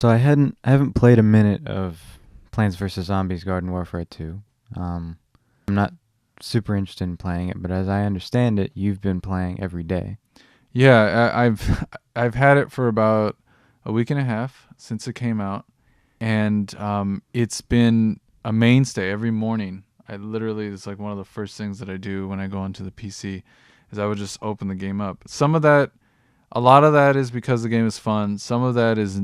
So I haven't played a minute of Plants vs Zombies Garden Warfare 2. I'm not super interested in playing it, but as I understand it, you've been playing every day. Yeah, I've I've had it for about a week and a half since it came out, and it's been a mainstay every morning. I literally it's like one of the first things that I do when I go onto the PC, is I would just open the game up. A lot of that is because the game is fun. Some of that is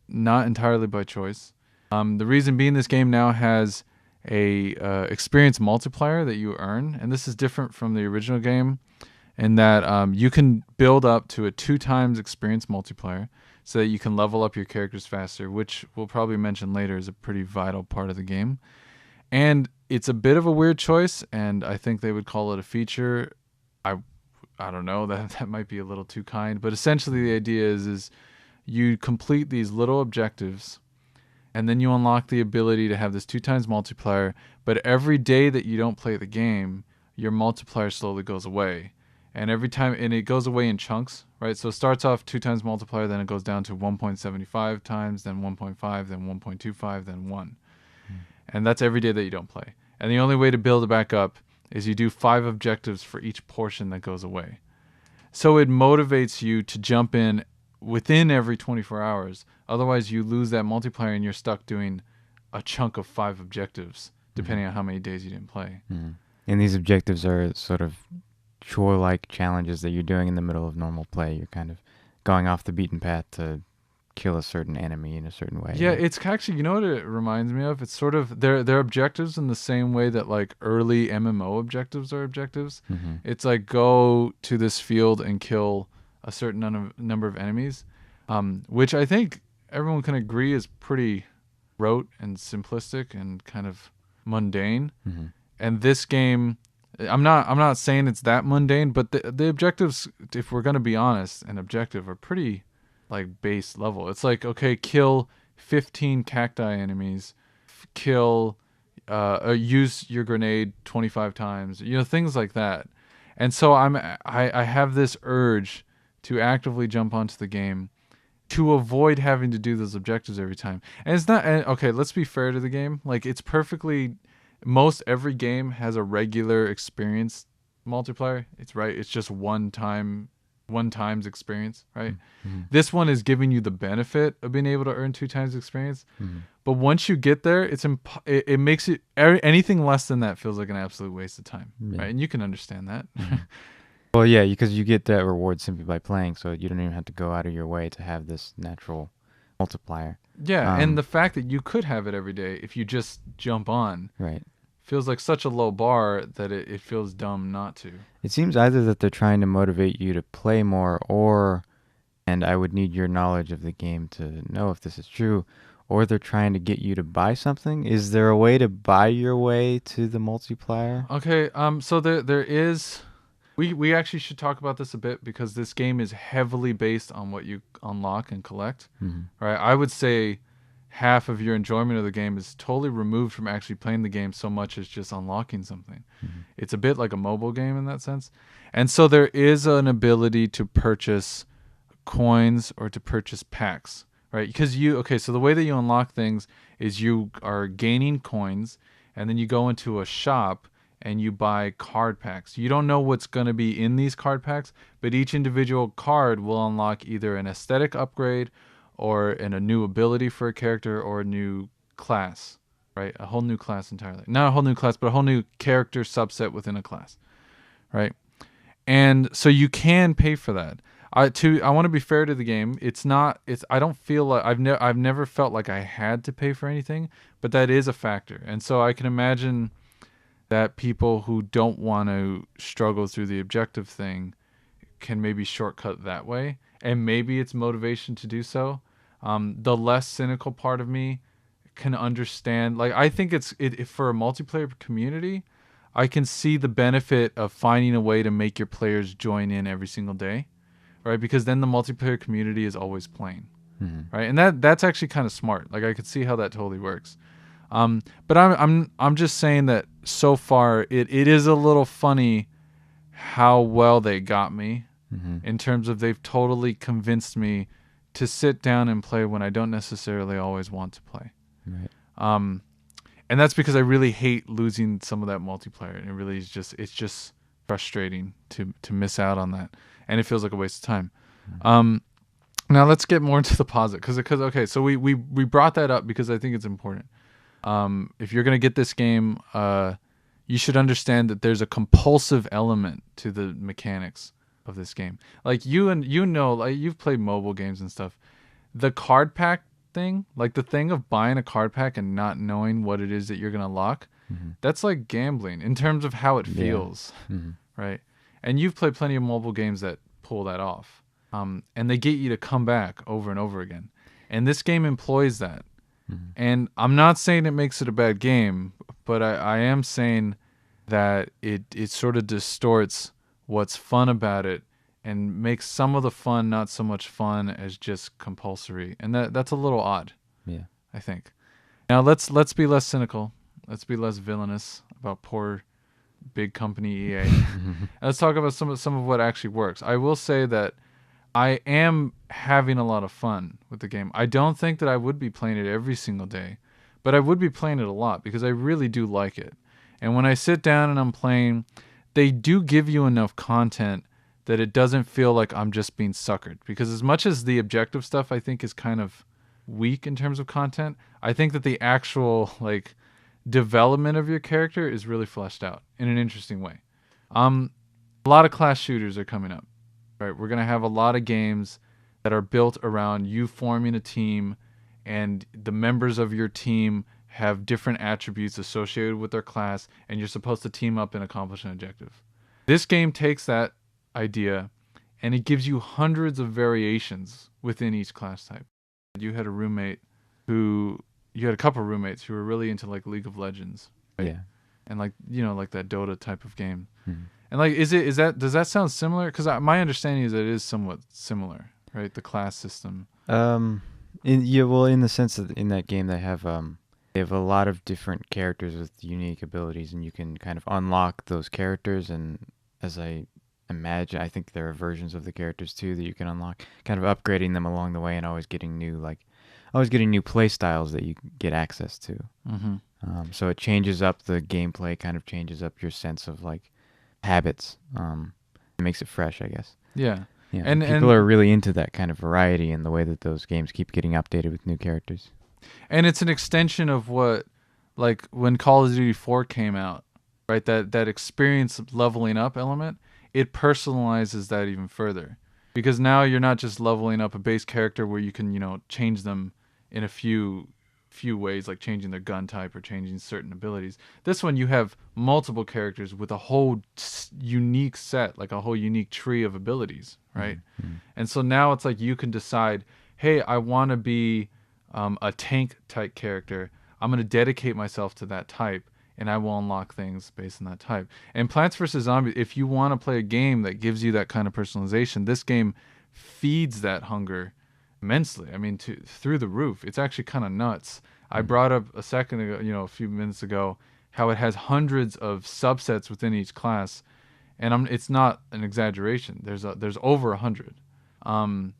not entirely by choice. The reason being, this game now has a experience multiplier that you earn, and this is different from the original game in that you can build up to a 2 times experience multiplier so that you can level up your characters faster, which we'll probably mention later is a pretty vital part of the game. And it's a bit of a weird choice, and I think they would call it a feature. I I don't know, that might be a little too kind, but essentially the idea is you complete these little objectives, and then you unlock the ability to have this 2 times multiplier. But every day that you don't play the game, your multiplier slowly goes away, and every time, and it goes away in chunks, right? So it starts off 2 times multiplier, then it goes down to 1.75 times, then 1.5, then 1.25, then 1, and that's every day that you don't play. And the only way to build it back up is you do 5 objectives for each portion that goes away. So it motivates you to jump in within every 24 hours. Otherwise, you lose that multiplier and you're stuck doing a chunk of 5 objectives, Mm-hmm. depending on how many days you didn't play. Mm-hmm. And these objectives are sort of chore-like challenges that you're doing in the middle of normal play. You're kind of going off the beaten path to kill a certain enemy in a certain way. Yeah, it's actually, you know what it reminds me of? It's sort of they're objectives in the same way that like early MMO objectives are objectives. Mm-hmm. It's like go to this field and kill a certain number of enemies, which I think everyone can agree is pretty rote and simplistic and kind of mundane. Mm-hmm. And this game, I'm not saying it's that mundane, but the objectives, if we're gonna be honest and objective, are pretty like base level. It's like, okay, kill 15 cacti enemies, kill use your grenade 25 times, things like that. And so I have this urge to actively jump onto the game to avoid having to do those objectives every time. And it's not okay, let's be fair to the game. Like, it's perfectly, most every game has a regular experience multiplier. It's right. It's just 1 times experience, right? Mm-hmm. This one is giving you the benefit of being able to earn 2 times experience. Mm-hmm. But once you get there, it makes it anything less than that feels like an absolute waste of time, Yeah. right? And you can understand that. Mm-hmm. Well, yeah, because you get that reward simply by playing, so you don't even have to go out of your way to have this natural multiplier. Yeah, and Um, the fact that you could have it every day if you just jump on right. feels like such a low bar that it feels dumb not to. It seems either that they're trying to motivate you to play more, or, and I would need your knowledge of the game to know if this is true, or they're trying to get you to buy something. Is there a way to buy your way to the multiplier? Okay, so there is, we actually should talk about this a bit because this game is heavily based on what you unlock and collect. Mm-hmm. Right? I would say half of your enjoyment of the game is totally removed from actually playing the game so much as just unlocking something. Mm-hmm. It's a bit like a mobile game in that sense. And so there is an ability to purchase coins or to purchase packs, right? Because okay, so the way that you unlock things is you are gaining coins, and then you go into a shop and you buy card packs. You don't know what's going to be in these card packs, but each individual card will unlock either an aesthetic upgrade or a new ability for a character or a new class, right? A whole new class entirely. Not a whole new class, but a whole new character subset within a class, right? And so you can pay for that. I want to be fair to the game. I don't feel like I've never felt like I had to pay for anything, but that is a factor. And so I can imagine that people who don't want to struggle through the objective thing can maybe shortcut that way, and maybe it's motivation to do so. The less cynical part of me can understand. Like, I think for a multiplayer community, I can see the benefit of finding a way to make your players join in every single day, right? Because then the multiplayer community is always playing, Mm-hmm. right? And that's actually kind of smart. Like, I could see how that totally works. But I'm just saying that so far it is a little funny how well they got me Mm-hmm. in terms of they've totally convinced me to sit down and play when I don't necessarily always want to play. Right. And that's because I really hate losing some of that multiplayer, and it really is just frustrating to miss out on that, and it feels like a waste of time. Now let's get more into the positive, because okay, so we brought that up because I think it's important. If you're gonna get this game, you should understand that there's a compulsive element to the mechanics of this game. Like like you've played mobile games and stuff. The card pack thing, like the thing of buying a card pack and not knowing what it is that you're gonna lock, that's like gambling in terms of how it feels, right? And you've played plenty of mobile games that pull that off, and they get you to come back over and over again. And this game employs that. And I'm not saying it makes it a bad game, but I am saying that it sort of distorts what's fun about it and makes some of the fun not so much fun as just compulsory. And that's a little odd. Yeah. I think. Now let's be less cynical. Let's be less villainous about poor big company EA. And let's talk about some of what actually works. I will say that I am having a lot of fun with the game. I don't think that I would be playing it every single day, but I would be playing it a lot because I really do like it. And when I sit down and I'm playing, they do give you enough content that it doesn't feel like I'm just being suckered. Because as much as the objective stuff I think is kind of weak in terms of content, I think that the actual like development of your character is really fleshed out in an interesting way. A lot of class shooters are coming up. Right, we're going to have a lot of games that are built around you forming a team, and the members of your team have different attributes associated with their class, and you're supposed to team up and accomplish an objective. This game takes that idea, and it gives you hundreds of variations within each class type. You had a couple roommates who were really into like League of Legends, right? Yeah. And like, like that Dota type of game. And like, does that sound similar? Because my understanding is that it is somewhat similar, right? The class system. In the sense that in that game they have a lot of different characters with unique abilities, and you can kind of unlock those characters. And as I imagine, I think there are versions of the characters too that you can unlock, kind of upgrading them along the way, and always getting new play styles that you get access to. So it changes up the gameplay, kind of changes up your sense of like habits. It makes it fresh, I guess. Yeah. Yeah. And people are really into that kind of variety and the way that those games keep getting updated with new characters. And it's an extension of what, like when Call of Duty 4 came out, right? That experience leveling up element, it personalizes that even further. Because now you're not just leveling up a base character where you can, change them in a few ways, like changing their gun type or changing certain abilities. This one you have multiple characters with a whole unique set, like a whole unique tree of abilities, right? And so now it's like you can decide, hey, I want to be a tank type character. I'm going to dedicate myself to that type, and I will unlock things based on that type. And Plants vs. Zombies, if you want to play a game that gives you that kind of personalization, this game feeds that hunger immensely. I mean, through the roof. It's actually kind of nuts. I brought up a second ago, a few minutes ago, how it has hundreds of subsets within each class, and it's not an exaggeration. There's over 100. And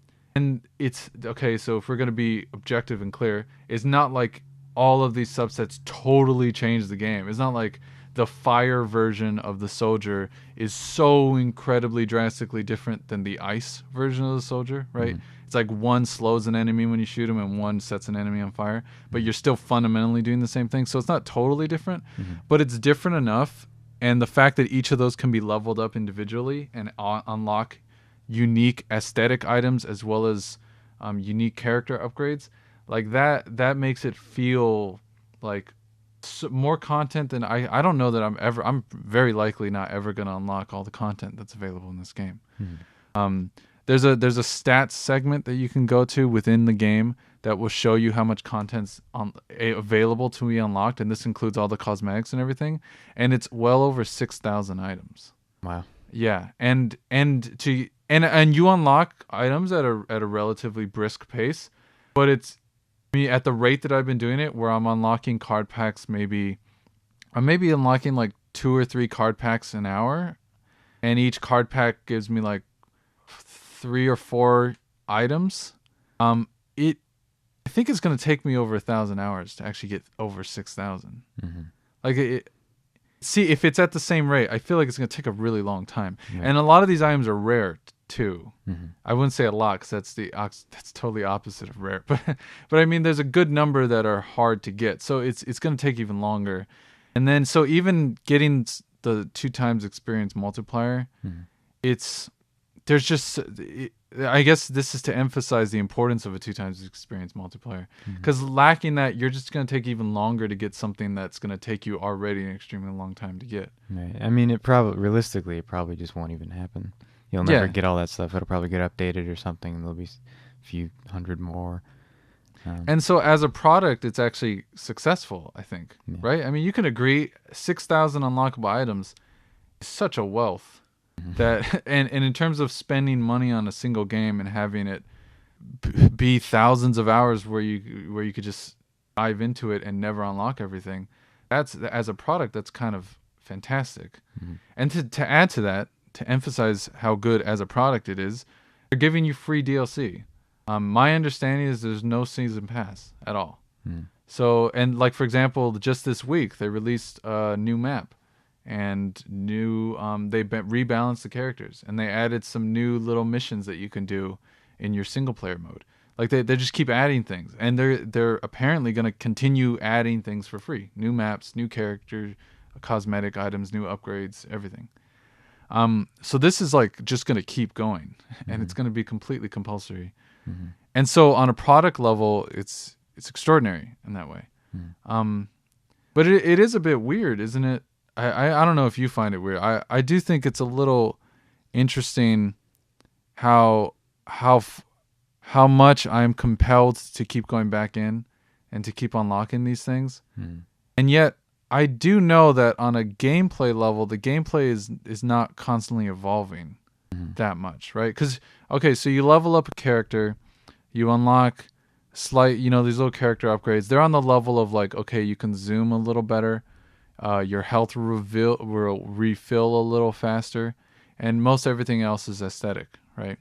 it's okay. So if we're gonna be objective and clear, it's not like all of these subsets totally change the game. It's not like the fire version of the soldier is so incredibly drastically different than the ice version of the soldier, right? It's like one slows an enemy when you shoot him and one sets an enemy on fire, but you're still fundamentally doing the same thing. So it's not totally different, but it's different enough. And the fact that each of those can be leveled up individually and unlock unique aesthetic items as well as unique character upgrades, like that makes it feel like more content than I don't know that I'm very likely not ever going to unlock all the content that's available in this game. There's a stats segment that you can go to within the game that will show you how much content's available to be unlocked, and this includes all the cosmetics and everything, and it's well over 6,000 items. Wow. Yeah, and you unlock items at a relatively brisk pace, but at the rate that I've been doing it, where I'm unlocking card packs, I'm maybe unlocking like 2 or 3 card packs an hour, and each card pack gives me like 3 or 4 items. Um, it I think it's going to take me over 1,000 hours to actually get over 6,000. Mm-hmm. Like see, if it's at the same rate, I feel like it's going to take a really long time. Right. And a lot of these items are rare too. Mm-hmm. I wouldn't say a lot because that's totally opposite of rare. But I mean, there's a good number that are hard to get. So it's going to take even longer. And then so even getting the 2 times experience multiplier, Mm-hmm. it's there's just I guess this is to emphasize the importance of a 2 times experience multiplier, because lacking that, you're just going to take even longer to get something that's going to take you already an extremely long time to get. Right. I mean, realistically, it probably just won't even happen. You'll never Yeah. get all that stuff. It'll probably get updated or something. And there'll be a few hundred more. And so as a product, it's actually successful, I think. Yeah. Right? I mean, you can agree 6,000 unlockable items is such a wealth that and in terms of spending money on a single game and having it be thousands of hours where you could just dive into it and never unlock everything, that's, as a product, that's kind of fantastic. And to add to that, to emphasize how good as a product it is, they're giving you free DLC. My understanding is there's no season pass at all. So, and like, for example, just this week they released a new map and new rebalanced the characters, and they added some new little missions that you can do in your single player mode. Like they just keep adding things, and they're apparently going to continue adding things for free. New maps, new characters, cosmetic items, new upgrades, everything. So this is like just going to keep going, and it's going to be completely compulsory. And so on a product level, it's extraordinary in that way. But it is a bit weird, isn't it? I don't know if you find it weird. I do think it's a little interesting how much I'm compelled to keep going back in and to keep unlocking these things. And yet I do know that on a gameplay level, the gameplay is not constantly evolving that much, right? Because, okay, so you level up a character, you unlock these little character upgrades. They're on the level of like, okay, you can zoom a little better, your health will refill a little faster, and most everything else is aesthetic, right?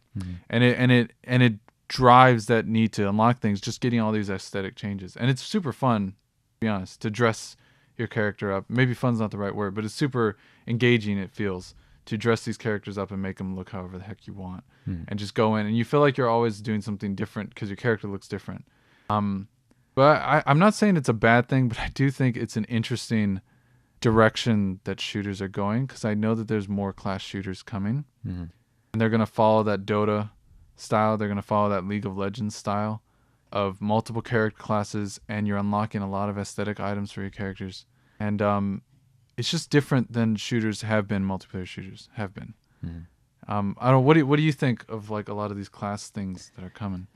And it drives that need to unlock things, just getting all these aesthetic changes. And it's super fun, to be honest, to dress your character up. Maybe fun's not the right word, but it's super engaging, it feels, to dress these characters up and make them look however the heck you want. And just go in, and you feel like you're always doing something different because your character looks different. But I'm not saying it's a bad thing, but I do think it's an interesting direction that shooters are going, because I know that there's more class shooters coming, and they're going to follow that Dota style. They're going to follow that League of Legends style of multiple character classes, and you're unlocking a lot of aesthetic items for your characters. And it's just different than shooters have been, multiplayer shooters have been. I don't know, what do you think of like a lot of these class things that are coming?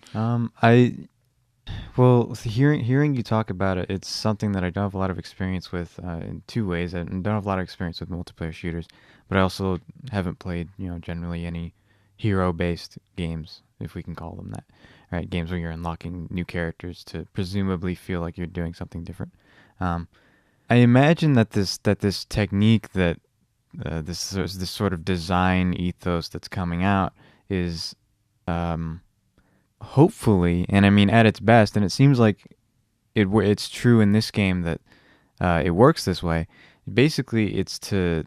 Well, hearing you talk about it, it's something that I don't have a lot of experience with in two ways. I don't have a lot of experience with multiplayer shooters, but I also haven't played, generally any hero-based games, if we can call them that. Right, games where you're unlocking new characters to presumably feel like you're doing something different. I imagine that this technique, that this sort of design ethos that's coming out is hopefully, and I mean at its best, and it seems like it's true in this game that it works this way. Basically, it's to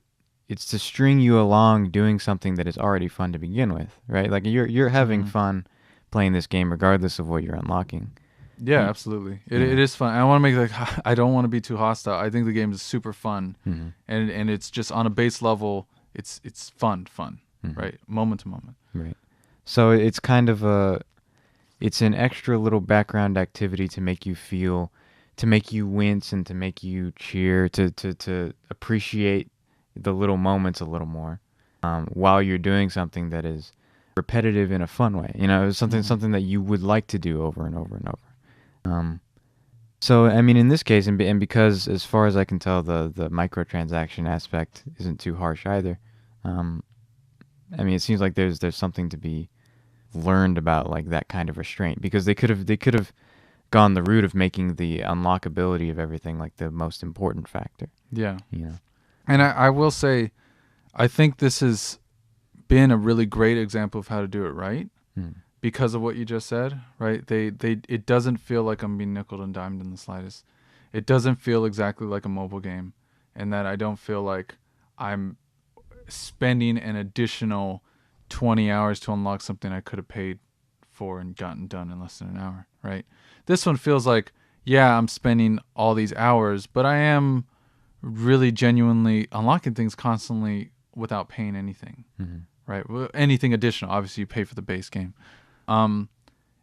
string you along doing something that is already fun to begin with, right? Like you're having fun playing this game regardless of what you're unlocking. Yeah, absolutely. It is fun. I want to make I don't want to be too hostile. I think the game is super fun, and it's just on a base level, it's fun, right? Moment to moment. Right. So it's kind of it's an extra little background activity to make you feel, to make you wince, and to make you cheer, to appreciate the little moments a little more, while you're doing something that is repetitive in a fun way. Something that you would like to do over and over and over. So I mean, in this case, and because as far as I can tell, the microtransaction aspect isn't too harsh either. I mean, it seems like there's something to be learned about, like that kind of restraint, because they could have gone the route of making the unlockability of everything like the most important factor. Yeah. And I will say, I think this has been a really great example of how to do it right. because of what you just said, right? It doesn't feel like I'm being nickeled and dimed in the slightest. It doesn't feel exactly like a mobile game, and that I don't feel like I'm spending an additional 20 hours to unlock something I could have paid for and gotten done in less than an hour, right? This one feels like, yeah, I'm spending all these hours, but I am really genuinely unlocking things constantly without paying anything, right? Well, anything additional. Obviously, you pay for the base game. Um,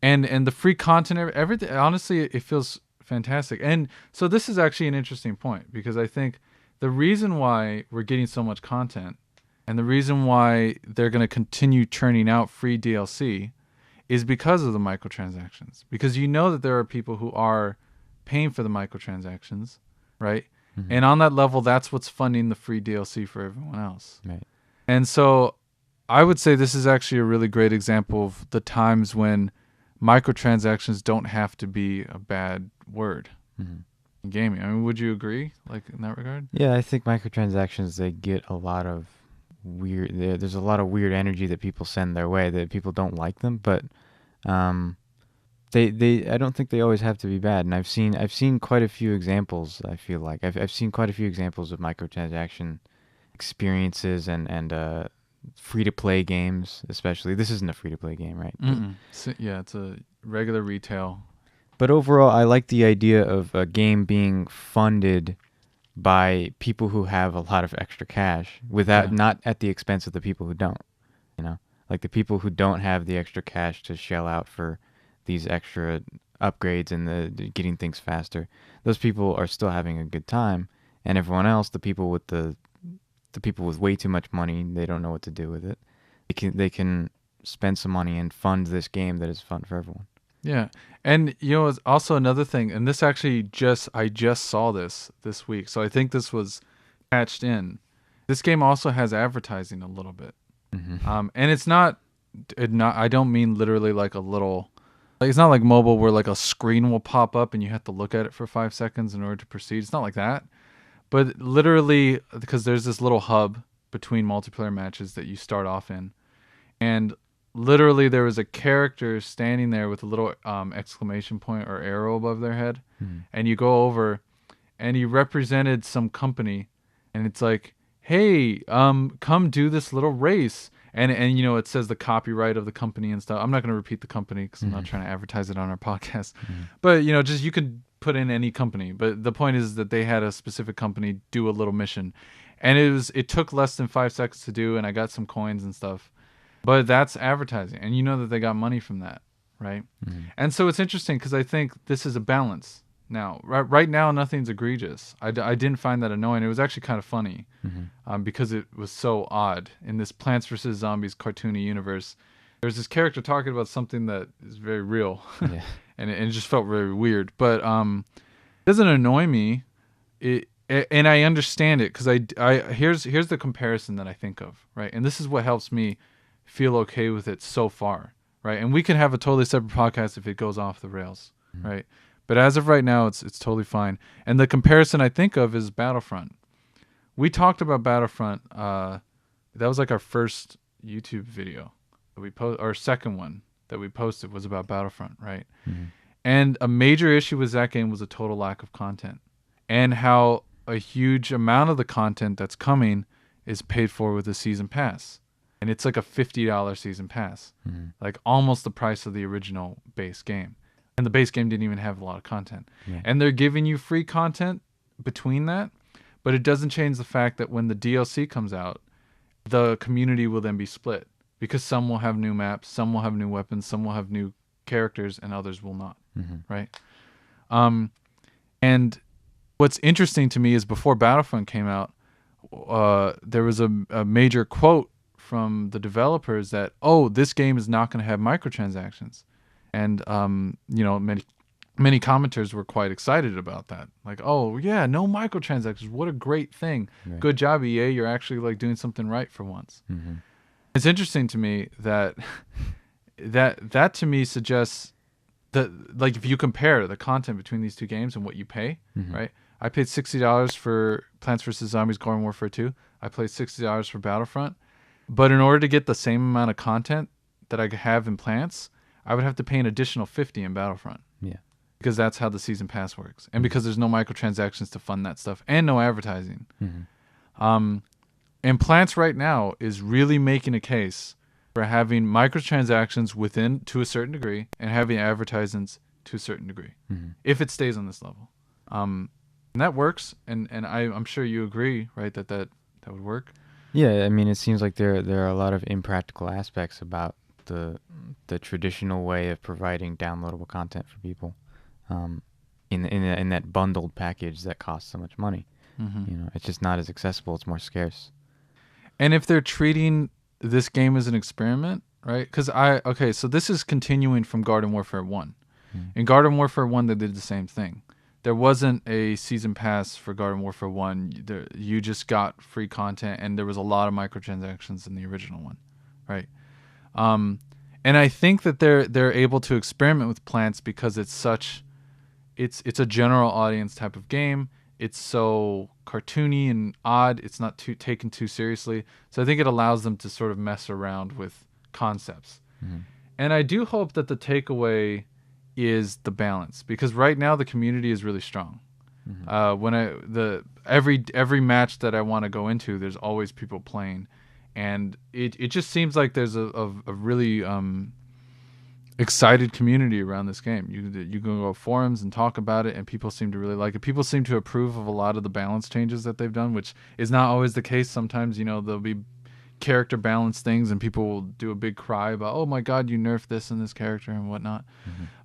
and the free content, everything. Honestly, it feels fantastic. And so this is actually an interesting point, because I think the reason why we're getting so much content and the reason why they're going to continue churning out free DLC is because of the microtransactions. Because you know that there are people who are paying for the microtransactions, right? And on that level, that's what's funding the free DLC for everyone else. Right. And so I would say this is actually a really great example of the times when microtransactions don't have to be a bad word in gaming. I mean, would you agree, like, in that regard? Yeah, I think microtransactions, they get a lot of there's a lot of weird energy that people send their way, that people don't like them, but they I don't think they always have to be bad. And I've seen quite a few examples. I feel like I've seen quite a few examples of microtransaction experiences and free to play games, especially. This isn't a free to play game, right? So, yeah, it's a regular retail. But overall, I like the idea of a game being funded by people who have a lot of extra cash, without not at the expense of the people who don't. You know, like the people who don't have the extra cash to shell out for these extra upgrades and the getting things faster. Those people are still having a good time, and everyone else, the people with way too much money, they don't know what to do with it. They can spend some money and fund this game that is fun for everyone. Yeah. And it's also another thing, and this actually I just saw this week, so I think this was patched in. This game also has advertising a little bit. And it's not I don't mean literally like a little, like, it's not like mobile where like a screen will pop up and you have to look at it for 5 seconds in order to proceed. It's not like that. But literally, because there's this little hub between multiplayer matches that you start off in, and literally there was a character standing there with a little exclamation point or arrow above their head, and you go over, and he represented some company, and it's like, hey, come do this little race, and it says the copyright of the company and stuff. I'm not going to repeat the company because I'm not trying to advertise it on our podcast, but just you can put in any company. But the point is that they had a specific company do a little mission, and it took less than 5 seconds to do, and I got some coins and stuff. But that's advertising, and you know that they got money from that, right? And so it's interesting because I think this is a balance. Now, right now, nothing's egregious. I didn't find that annoying. It was actually kind of funny because it was so odd. In this Plants vs. Zombies cartoony universe, there's this character talking about something that is very real, and it just felt very weird. But it doesn't annoy me. And I understand it because here's the comparison that I think of, right? And this is what helps me feel okay with it so far, right? And we can have a totally separate podcast if it goes off the rails, right? But as of right now, it's totally fine. And the comparison I think of is Battlefront. We talked about Battlefront. That was like our first YouTube video that we our second one that we posted was about Battlefront, right? And a major issue with that game was a total lack of content, and how a huge amount of the content that's coming is paid for with a season pass. And it's like a $50 season pass, like almost the price of the original base game. And the base game didn't even have a lot of content. And they're giving you free content between that, but it doesn't change the fact that when the DLC comes out, the community will then be split, because some will have new maps, some will have new weapons, some will have new characters, and others will not, right? And what's interesting to me is before Battlefront came out, there was a major quote from the developers that, this game is not going to have microtransactions. And many commenters were quite excited about that. Like, no microtransactions. What a great thing. Right. Good job, EA. You're actually like doing something right for once. It's interesting to me that that to me suggests that, like, if you compare the content between these two games and what you pay, right? I paid $60 for Plants vs. Zombies Garden Warfare 2. I paid $60 for Battlefront. But in order to get the same amount of content that I have in Plants, I would have to pay an additional 50 in Battlefront Yeah. because that's how the season pass works, and because there's no microtransactions to fund that stuff and no advertising. Um, and Plants right now is really making a case for having microtransactions within to a certain degree and having advertisements to a certain degree, if it stays on this level. And that works, and I'm sure you agree, right, that would work. Yeah, I mean, it seems like there are a lot of impractical aspects about the traditional way of providing downloadable content for people, um, in that bundled package that costs so much money. You know, it's just not as accessible. It's more scarce. And if they're treating this game as an experiment, right? Because so this is continuing from Garden Warfare 1. In Garden Warfare 1, they did the same thing. There wasn't a season pass for Garden Warfare 1. You just got free content, and there was a lot of microtransactions in the original one, right? And I think that they're able to experiment with Plants because it's a general audience type of game. It's so cartoony and odd. It's not taken too seriously. So I think it allows them to sort of mess around with concepts. And I do hope that the takeaway is the balance, because right now the community is really strong. Every match that I want to go into, there's always people playing, and it just seems like there's a really excited community around this game. You can go forums and talk about it, and people seem to really like it. People seem to approve of a lot of the balance changes that they've done, which is not always the case. Sometimes, there'll be character balance things, and people will do a big cry about, oh my god, you nerfed this and this character and whatnot.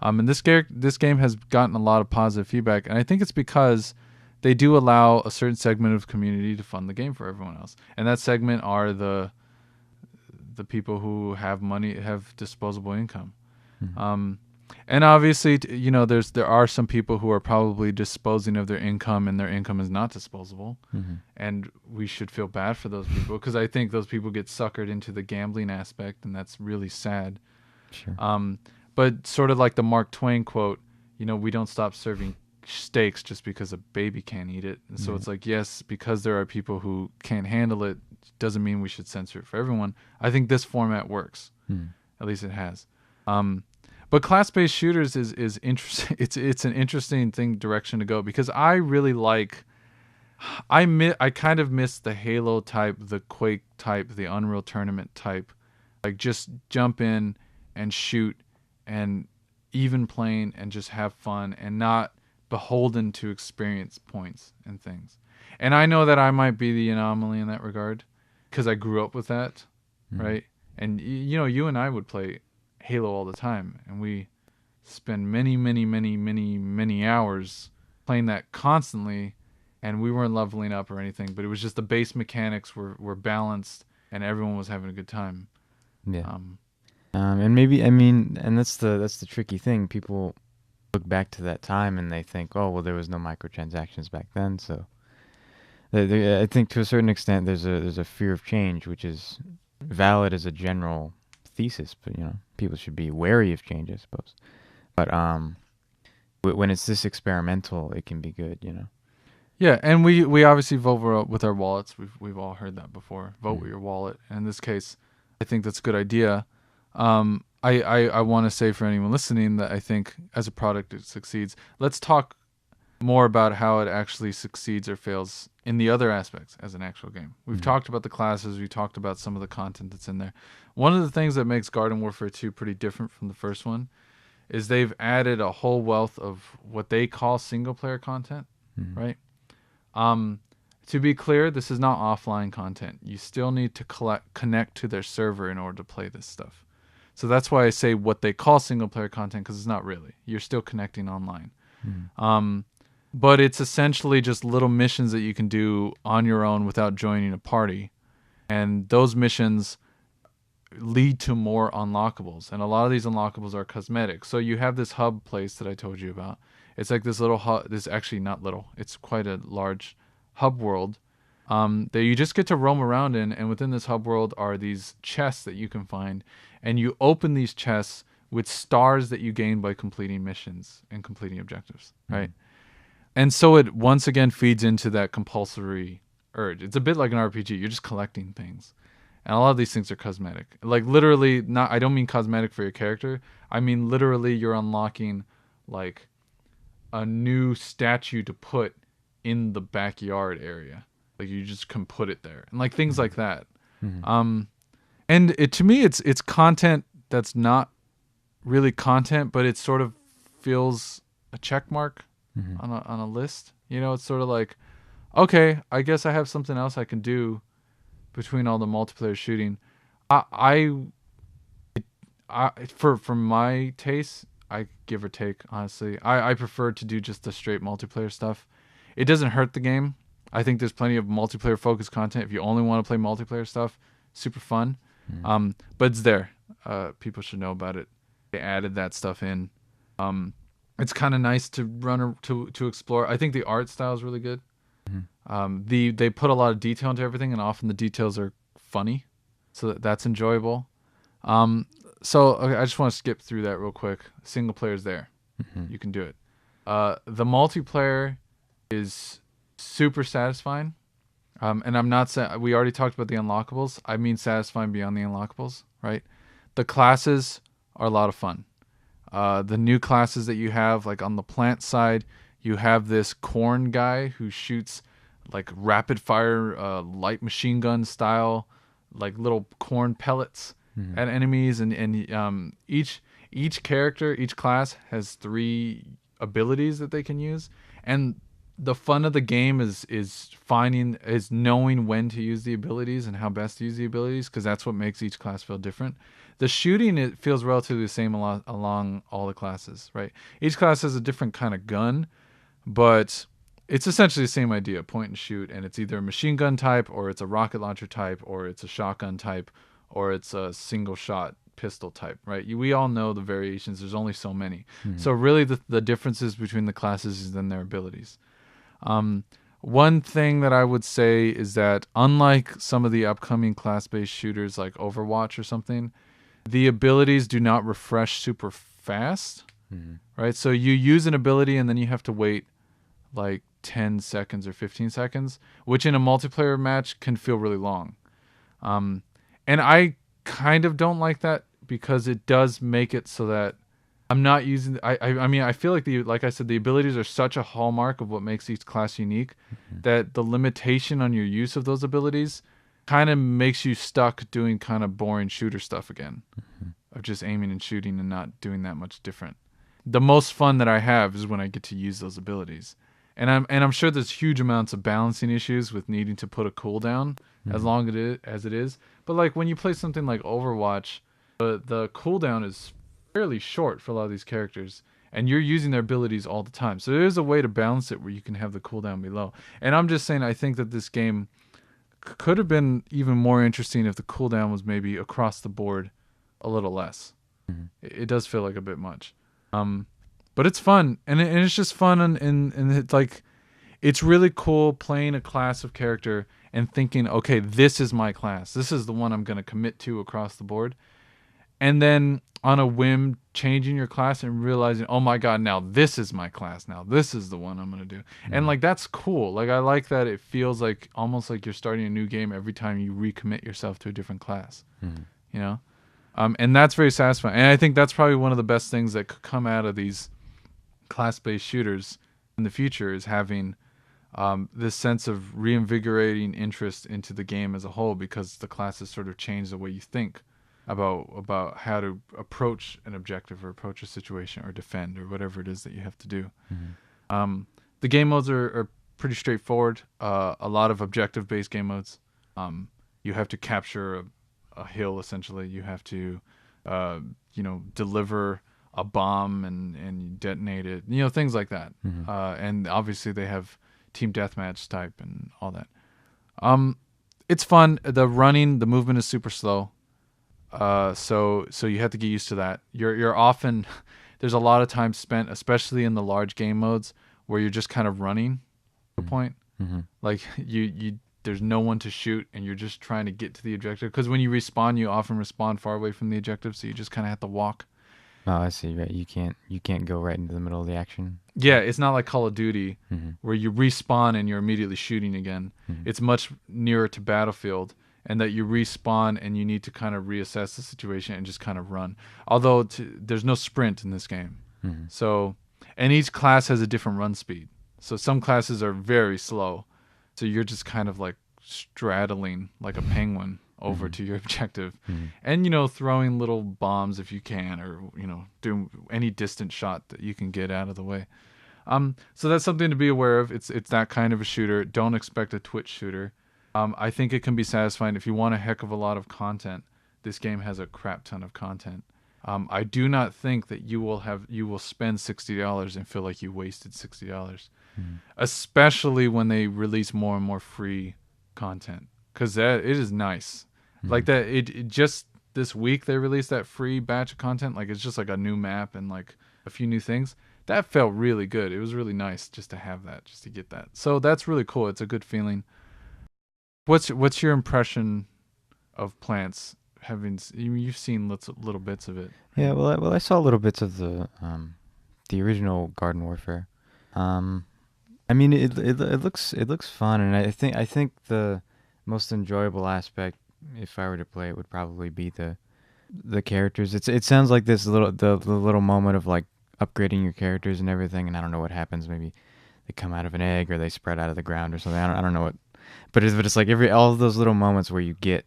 And this game has gotten a lot of positive feedback, and I think it's because they do allow a certain segment of the community to fund the game for everyone else, and that segment are the people who have money, have disposable income. And obviously, there are some people who are probably disposing of their income, and their income is not disposable. And we should feel bad for those people, because I think those people get suckered into the gambling aspect, and that's really sad. Sure. But sort of like the Mark Twain quote, we don't stop serving steaks just because a baby can't eat it. And so it's like, yes, because there are people who can't handle it, doesn't mean we should censor it for everyone. I think this format works. At least it has. But class-based shooters is interesting. It's an interesting direction to go, because I really like. I kind of miss the Halo type, the Quake type, the Unreal Tournament type, like just jump in and shoot, and even playing and just have fun and not beholden to experience points and things. And I know that I might be the anomaly in that regard, because I grew up with that, right? And you and I would play Halo all the time, and we spend many, many, many, many, many hours playing that constantly, and we weren't leveling up or anything, but it was just the base mechanics were balanced, and everyone was having a good time. Yeah. And maybe, I mean, and that's the tricky thing. People look back to that time and they think, oh, well, there was no microtransactions back then, so I think to a certain extent there's a fear of change, which is valid as a general thesis, but people should be wary of change, I suppose. But when it's this experimental, it can be good, Yeah, and we obviously vote with our wallets. We've all heard that before. Vote with your wallet. And in this case, I think that's a good idea. I want to say for anyone listening that I think as a product it succeeds. Let's talk more about how it actually succeeds or fails in the other aspects as an actual game. We've talked about the classes. We talked about some of the content that's in there. One of the things that makes Garden Warfare 2 pretty different from the first one is they've added a whole wealth of what they call single-player content, right? To be clear, this is not offline content. You still need to connect to their server in order to play this stuff. So that's why I say what they call single-player content, because it's not really. You're still connecting online. But it's essentially just little missions that you can do on your own without joining a party. And those missions lead to more unlockables. And a lot of these unlockables are cosmetic. So you have this hub place that I told you about. It's like this little hub. This is actually not little. It's quite a large hub world that you just get to roam around in. And within this hub world are these chests that you can find. And you open these chests with stars that you gain by completing missions and completing objectives, right? And so it once again feeds into that compulsory urge. It's a bit like an RPG. You're just collecting things. And a lot of these things are cosmetic. Like literally, not. I don't mean cosmetic for your character. I mean literally, you're unlocking like a new statue to put in the backyard area. Like you just can put it there, and like things like that. Mhm. Um, and it to me, it's content that's not really content, but it sort of feels a check mark Mhm. on a list. You know, it's sort of like, okay, I guess I have something else I can do between all the multiplayer shooting. I, I, for my taste, I give or take, honestly, I prefer to do just the straight multiplayer stuff. It doesn't hurt the game. I think there's plenty of multiplayer focused content if you only want to play multiplayer stuff. Super fun. Mhm. But it's there. People should know about it. They added that stuff in. Um, it's kind of nice to to explore. I think the art style is really good. Mhm. They put a lot of detail into everything, and often the details are funny, so that's enjoyable. Um, so okay, I just want to skip through that real quick. Single player is there, Mhm. you can do it. The multiplayer is super satisfying. And I'm not saying we already talked about the unlockables. I mean satisfying beyond the unlockables, right? The classes are a lot of fun. The new classes that you have, like on the plant side, you have this corn guy who shoots like rapid fire, light machine gun style, like little corn pellets Mhm. at enemies, and each character, each class has 3 abilities that they can use, and the fun of the game is knowing when to use the abilities and how best to use the abilities, because that's what makes each class feel different. The shooting, it feels relatively the same along all the classes, right? Each class has a different kind of gun, but it's essentially the same idea: point and shoot, and it's either a machine gun type, or it's a rocket launcher type, or it's a shotgun type, or it's a single shot pistol type, right? We all know the variations. There's only so many. Mhm. So really, the differences between the classes is in their abilities. Um, One thing that I would say is that unlike some of the upcoming class-based shooters like Overwatch or something, the abilities do not refresh super fast, Mhm. right? So you use an ability and then you have to wait like 10 seconds or 15 seconds, which in a multiplayer match can feel really long. Um, and I kind of don't like that because it does make it so that I'm not using. I mean, I feel like like I said, the abilities are such a hallmark of what makes each class unique Mhm. that the limitation on your use of those abilities kind of makes you stuck doing kind of boring shooter stuff again, Mhm. of just aiming and shooting and not doing that much different. The most fun that I have is when I get to use those abilities. And I'm sure there's huge amounts of balancing issues with needing to put a cooldown as Mhm. long as it is. But like when you play something like Overwatch, the cooldown is fairly short for a lot of these characters, and you're using their abilities all the time. So there is a way to balance it where you can have the cooldown be low. And I'm just saying, I think that this game could have been even more interesting if the cooldown was maybe across the board a little less. Mhm. It does feel like a bit much. Um, but it's fun, and it's just fun, and it's like it's really cool playing a class of character and thinking, okay, this is my class. This is the one I'm going to commit to across the board. And then on a whim, changing your class and realizing, oh my God, now this is my class. Now this is the one I'm going to do. And Mhm. like, that's cool. Like, I like that it feels like almost like you're starting a new game every time you recommit yourself to a different class, Mhm. you know? And that's very satisfying. And I think that's probably one of the best things that could come out of these class-based shooters in the future is having this sense of reinvigorating interest into the game as a whole, because the classes sort of change the way you think about how to approach an objective or approach a situation or defend or whatever it is that you have to do. Mhm. Um, the game modes are pretty straightforward. A lot of objective-based game modes. You have to capture a hill essentially. You have to, uh, deliver a bomb and detonate it. Things like that. Mhm. And obviously they have team deathmatch type and all that. Um, it's fun. The movement is super slow. So you have to get used to that. You're often there's a lot of time spent, especially in the large game modes, where you're just kind of running to a Mhm. point. Mhm. Like you there's no one to shoot, and you're just trying to get to the objective. Because when you respawn, you often respawn far away from the objective, so you just kind of have to walk. Oh, I see. Right, you can't go right into the middle of the action. Yeah, it's not like Call of Duty Mhm. where you respawn and you're immediately shooting again. Mhm. It's much nearer to Battlefield, and that you respawn and you need to kind of reassess the situation and just kind of run. Although there's no sprint in this game. Mm-hmm. So, and each class has a different run speed. So some classes are very slow. So you're just kind of like straddling like a penguin over to your objective. Mm-hmm. And, you know, throwing little bombs if you can, or, you know, do any distant shot that you can get out of the way. So that's something to be aware of. It's that kind of a shooter. Don't expect a Twitch shooter. I think it can be satisfying if you want a heck of a lot of content. This game has a crap ton of content. I do not think that you will spend $60 and feel like you wasted $60, especially when they release more and more free content, because that it is nice. Like that, it just this week they released that free batch of content. Like it's just like a new map and like a few new things. That felt really good. It was really nice just to have that, just to get that. So that's really cool. It's a good feeling. What's your impression of Plants? You've seen little bits of it. Yeah, well, I saw little bits of the original Garden Warfare. I mean, it looks fun, and I think the most enjoyable aspect, if I were to play it, would probably be the characters. It sounds like this the little moment of like upgrading your characters and everything, and I don't know what happens. Maybe they come out of an egg or they spread out of the ground or something. I don't know what, but it's like all of those little moments where you get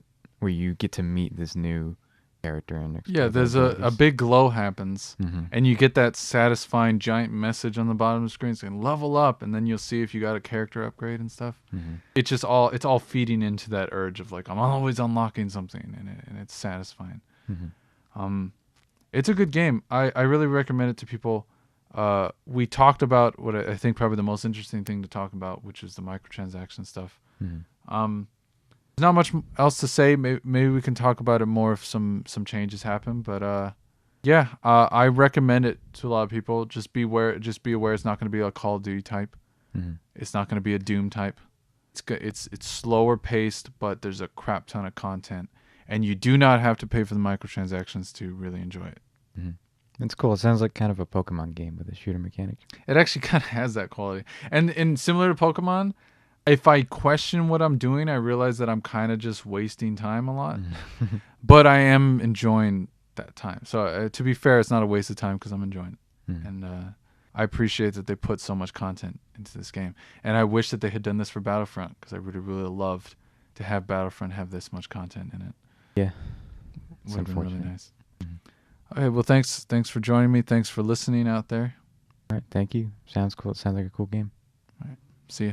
to meet this new character and Yeah, explore their there's a abilities. big glow happens, Mm-hmm. and you get that satisfying giant message on the bottom of the screen saying level up, and then you'll see if you got a character upgrade and stuff. Mm-hmm. It's all feeding into that urge of like I'm always unlocking something, and it's satisfying. Mm-hmm. It's a good game. I really recommend it to people. We talked about what I think probably the most interesting thing to talk about, which is the microtransaction stuff. Mm-hmm. There's not much else to say. Maybe we can talk about it more if some changes happen. But yeah, I recommend it to a lot of people. Just be aware. It's not going to be a Call of Duty type. Mm-hmm. It's not going to be a Doom type. It's slower paced, but there's a crap ton of content, and you do not have to pay for the microtransactions to really enjoy it. Mm-hmm. It's cool. It sounds like kind of a Pokemon game with a shooter mechanic. It actually kind of has that quality, and similar to Pokemon. If I question what I'm doing, I realize that I'm kind of just wasting time a lot. Mm-hmm. But I am enjoying that time. So to be fair, it's not a waste of time because I'm enjoying it. Mm-hmm. And I appreciate that they put so much content into this game. And I wish that they had done this for Battlefront, because I really, really loved to have Battlefront have this much content in it. Yeah, Would have been really nice. Mm-hmm. Okay, well, thanks for joining me. Thanks for listening out there. All right, thank you. Sounds cool. It sounds like a cool game. All right, see ya.